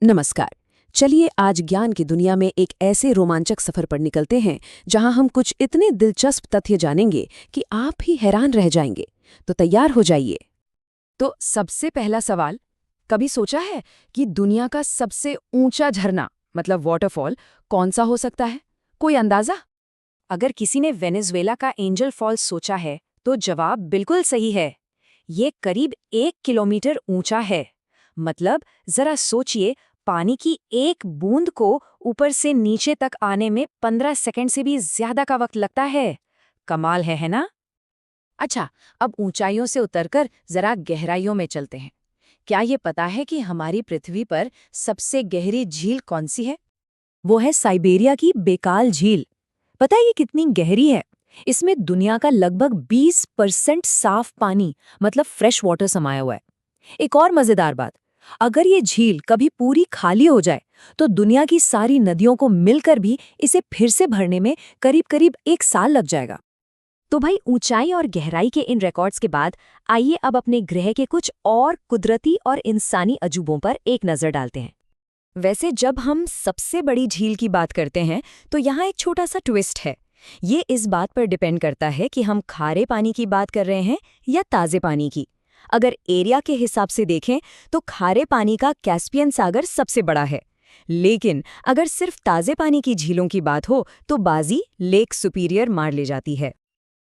नमस्कार। चलिए आज ज्ञान की दुनिया में एक ऐसे रोमांचक सफर पर निकलते हैं जहां हम कुछ इतने दिलचस्प तथ्य जानेंगे कि आप ही हैरान रह जाएंगे। तो तैयार हो जाइए। तो सबसे पहला सवाल, कभी सोचा है कि दुनिया का सबसे ऊंचा झरना मतलब वाटरफॉल कौन सा हो सकता है? कोई अंदाजा? अगर किसी ने वेनेजुएला का एंजल फॉल्स सोचा है तो जवाब बिल्कुल सही है। ये करीब 1 किलोमीटर ऊंचा है। मतलब जरा सोचिए, पानी की एक बूंद को ऊपर से नीचे तक आने में 15 सेकंड से भी ज्यादा का वक्त लगता है। कमाल है ना? अच्छा, अब ऊंचाइयों से उतरकर जरा गहराइयों में चलते हैं। क्या ये पता है कि हमारी पृथ्वी पर सबसे गहरी झील कौन सी है? वो है साइबेरिया की बेकाल झील। पता है ये कितनी गहरी है? इसमें दुनिया का लगभग 20% साफ पानी मतलब फ्रेश वाटर समाया हुआ है। एक और मजेदार बात, अगर ये झील कभी पूरी खाली हो जाए तो दुनिया की सारी नदियों को मिलकर भी इसे फिर से भरने में करीब करीब 1 साल लग जाएगा। तो भाई, ऊंचाई और गहराई के इन रिकॉर्ड्स के बाद आइए अब अपने ग्रह के कुछ और कुदरती और इंसानी अजूबों पर एक नजर डालते हैं। वैसे जब हम सबसे बड़ी झील की बात करते हैं तो यहाँ एक छोटा सा ट्विस्ट है। ये इस बात पर डिपेंड करता है कि हम खारे पानी की बात कर रहे हैं या ताज़े पानी की। अगर एरिया के हिसाब से देखें तो खारे पानी का कैस्पियन सागर सबसे बड़ा है। लेकिन अगर सिर्फ ताज़े पानी की झीलों की बात हो तो बाजी लेक सुपीरियर मार ले जाती है।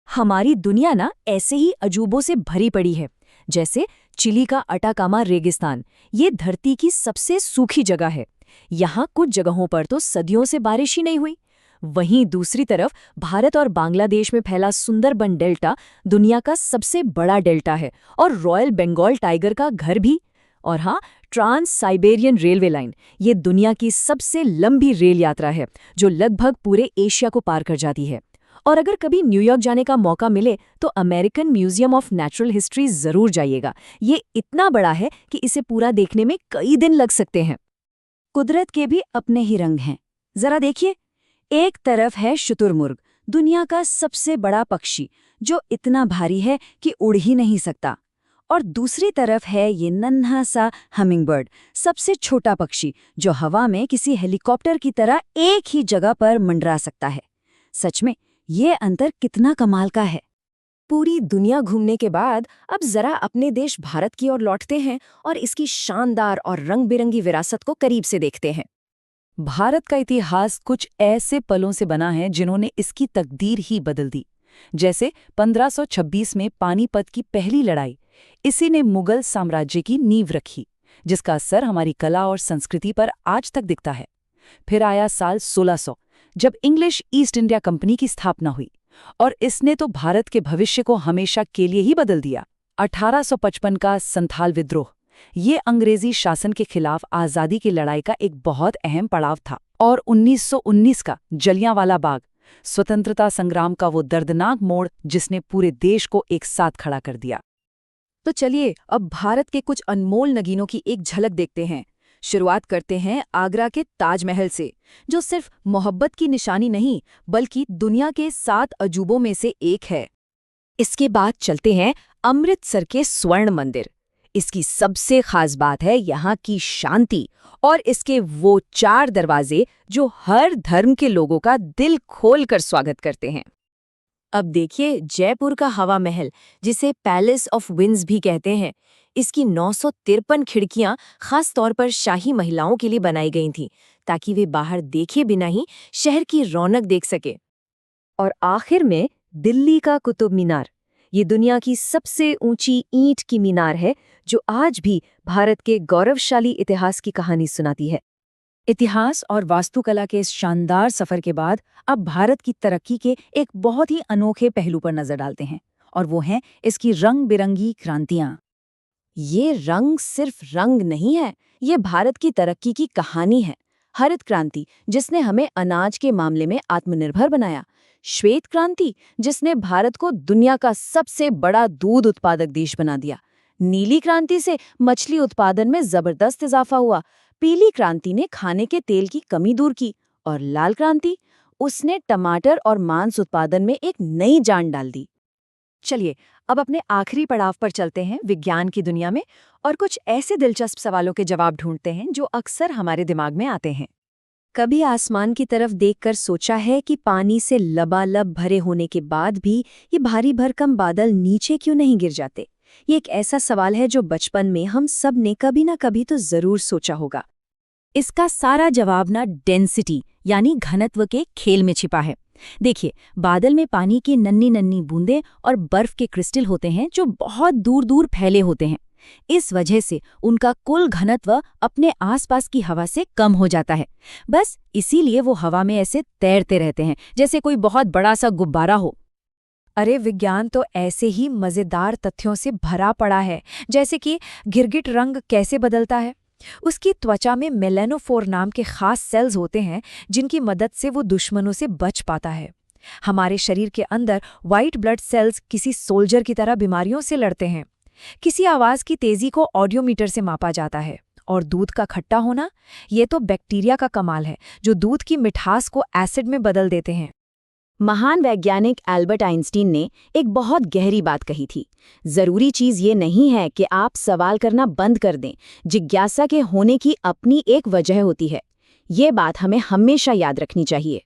हमारी दुनिया ना ऐसे ही अजूबों से भरी पड़ी है। जैसे चिली का अटाकामा रेगिस्तान, ये धरती की सबसे सूखी जगह है। यहाँ कुछ जगहों पर तो सदियों से बारिश ही नहीं हुई। वहीं दूसरी तरफ भारत और बांग्लादेश में फैला सुंदरबन डेल्टा दुनिया का सबसे बड़ा डेल्टा है और रॉयल बंगाल टाइगर का घर भी। और हाँ, ट्रांस साइबेरियन रेलवे लाइन, ये दुनिया की सबसे लंबी रेल यात्रा है जो लगभग पूरे एशिया को पार कर जाती है। और अगर कभी न्यूयॉर्क जाने का मौका मिले तो American museum of natural history जरूर जाइएगा। ये इतना बड़ा है कि इसे पूरा देखने में कई दिन लग सकते हैं। कुदरत के भी अपने ही रंग हैं। जरा देखिए, एक तरफ है शुतुरमुर्ग, दुनिया का सबसे बड़ा पक्षी जो इतना भारी है कि उड़ ही नहीं सकता। और दूसरी तरफ है ये नन्हा सा हमिंगबर्ड, सबसे छोटा पक्षी जो हवा में किसी हेलीकॉप्टर की तरह एक ही जगह पर मंडरा सकता है। सच में ये अंतर कितना कमाल का है। पूरी दुनिया घूमने के बाद अब जरा अपने देश भारत की ओर लौटते हैं और इसकी शानदार और रंग-बिरंगी विरासत को करीब से देखते हैं। भारत का इतिहास कुछ ऐसे पलों से बना है जिन्होंने इसकी तकदीर ही बदल दी। जैसे 1526 में पानीपत की पहली लड़ाई, इसी ने मुगल साम्राज्य की नींव रखी, जिसका असर हमारी कला और संस्कृति पर आज तक दिखता है। फिर आया साल 1600, जब इंग्लिश ईस्ट इंडिया कंपनी की स्थापना हुई, और इसने तो भारत के भविष्य को हमेशा के लिए ही बदल दिया। 1855 का संथाल विद्रोह, ये अंग्रेजी शासन के खिलाफ आज़ादी की लड़ाई का एक बहुत अहम पड़ाव था। और 1919 का जलियांवाला बाग, स्वतंत्रता संग्राम का वो दर्दनाक मोड़ जिसने पूरे देश को एक साथ खड़ा कर दिया। तो चलिए अब भारत के कुछ अनमोल नगीनों की एक झलक देखते हैं। शुरुआत करते हैं आगरा के ताजमहल से, जो सिर्फ मोहब्बत की निशानी नहीं बल्कि दुनिया के 7 अजूबों में से एक है। इसके बाद चलते हैं अमृतसर के स्वर्ण मंदिर। इसकी सबसे खास बात है यहाँ की शांति और इसके वो 4 दरवाजे जो हर धर्म के लोगों का दिल खोलकर स्वागत करते हैं। अब देखिए जयपुर का हवा महल, जिसे पैलेस ऑफ विंड्स भी कहते हैं। इसकी 953 खिड़कियां खास तौर पर शाही महिलाओं के लिए बनाई गई थीं, ताकि वे बाहर देखे बिना ही शहर की रौनक देख सके। और आखिर में दिल्ली का कुतुब मीनार, ये दुनिया की सबसे ऊंची ईंट की मीनार है जो आज भी भारत के गौरवशाली इतिहास की कहानी सुनाती है। इतिहास और वास्तुकला के इस शानदार सफर के बाद अब भारत की तरक्की के एक बहुत ही अनोखे पहलू पर नजर डालते हैं, और वो हैं इसकी रंग-बिरंगी क्रांतियां। ये रंग सिर्फ रंग नहीं है, ये भारत की तरक्की की कहानी है। हरित क्रांति, जिसने हमें अनाज के मामले में आत्मनिर्भर बनाया। श्वेत क्रांति, जिसने भारत को दुनिया का सबसे बड़ा दूध उत्पादक देश बना दिया। नीली क्रांति से मछली उत्पादन में जबरदस्त इजाफा हुआ। पीली क्रांति ने खाने के तेल की कमी दूर की। और लाल क्रांति, उसने टमाटर और मांस उत्पादन में एक नई जान डाल दी। चलिए अब अपने आखिरी पड़ाव पर चलते हैं, विज्ञान की दुनिया में, और कुछ ऐसे दिलचस्प सवालों के जवाब ढूंढते हैं जो अक्सर हमारे दिमाग में आते हैं। कभी आसमान की तरफ देखकर सोचा है कि पानी से लबालब भरे होने के बाद भी ये भारी भरकम बादल नीचे क्यों नहीं गिर जाते? ये एक ऐसा सवाल है जो बचपन में हम सब ने कभी ना कभी तो जरूर सोचा होगा। इसका सारा जवाब ना डेंसिटी यानी घनत्व के खेल में छिपा है। देखिए, बादल में पानी की नन्ही नन्ही बूंदें और बर्फ के क्रिस्टल होते हैं जो बहुत दूर दूर फैले होते हैं। इस वजह से उनका कुल घनत्व अपने आसपास की हवा से कम हो जाता है। बस इसीलिए वो हवा में ऐसे तैरते रहते हैं, जैसे कोई बहुत बड़ा सा गुब्बारा हो। अरे विज्ञान तो ऐसे ही मजेदार तथ्यों से भरा पड़ा है, जैसे कि गिरगिट रंग कैसे बदलता है। उसकी त्वचा में मेलेनोफोर नाम के खास सेल्स होते हैं जिनकी मदद से वो दुश्मनों से बच पाता है। हमारे शरीर के अंदर व्हाइट ब्लड सेल्स किसी सोल्जर की तरह बीमारियों से लड़ते हैं। किसी आवाज की तेजी को ऑडियोमीटर से मापा जाता है। और दूध का खट्टा होना, ये तो बैक्टीरिया का कमाल है जो दूध की मिठास को एसिड में बदल देते हैं। महान वैज्ञानिक एल्बर्ट आइंस्टीन ने एक बहुत गहरी बात कही थी, जरूरी चीज ये नहीं है कि आप सवाल करना बंद कर दें, जिज्ञासा के होने की अपनी एक वजह होती है। ये बात हमें हमेशा याद रखनी चाहिए।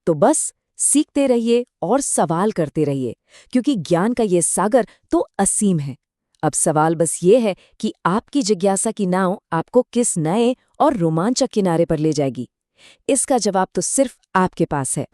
तो बस सीखते रहिए और सवाल करते रहिए, क्योंकि ज्ञान का ये सागर तो असीम है। अब सवाल बस ये है कि आपकी जिज्ञासा की नाव आपको किस नए और रोमांचक किनारे पर ले जाएगी। इसका जवाब तो सिर्फ आपके पास है।